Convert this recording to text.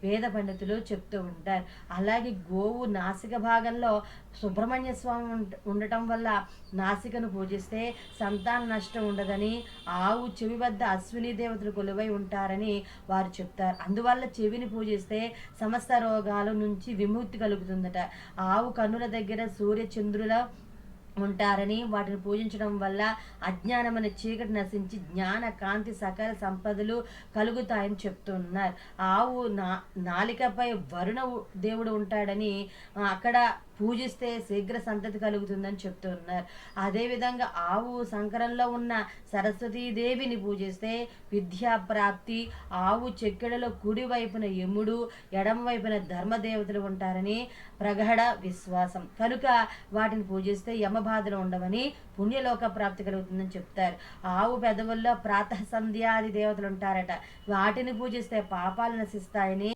వేద పండితులు చెప్తూ ఉంటారు. అలాగే గోవు నాసిక భాగంలో సుబ్రహ్మణ్య స్వామి ఉండటం వల్ల నాసికను పూజిస్తే సంతాన నష్టం ఉండదని, ఆవు చెవి వద్ద అశ్విని దేవతలు కొలువై ఉంటారని వారు చెప్తారు. అందువల్ల చెవిని పూజిస్తే సమస్త రోగాల నుంచి విముక్తి కలుగుతుందట. ఆవు కన్నుల దగ్గర సూర్య చంద్రుల ఉంటారని, వాటిని పూజించడం వల్ల అజ్ఞానమైన చీకటి నశించి జ్ఞాన కాంతి సకల సంపదలు కలుగుతాయని చెప్తున్నారు. ఆవు నాలికపై వరుణ దేవుడు ఉంటాడని, అక్కడ పూజిస్తే శీఘ్ర సంతతి కలుగుతుందని చెప్తున్నారు. అదేవిధంగా ఆవు సంకరంలో ఉన్న సరస్వతీదేవిని పూజిస్తే విద్యా ప్రాప్తి, ఆవు చెక్కెడలో కుడి వైపున యముడు, ఎడమ వైపున ధర్మదేవతలు ఉంటారని ప్రగాఢ విశ్వాసం. కనుక వాటిని పూజిస్తే యమబాధలు ఉండవని, పుణ్యలోక ప్రాప్తి కలుగుతుందని చెప్తారు. ఆవు పెదవుల్లో ప్రాతః సంధ్యాది దేవతలు ఉంటారట. వాటిని పూజిస్తే పాపాలు నశిస్తాయని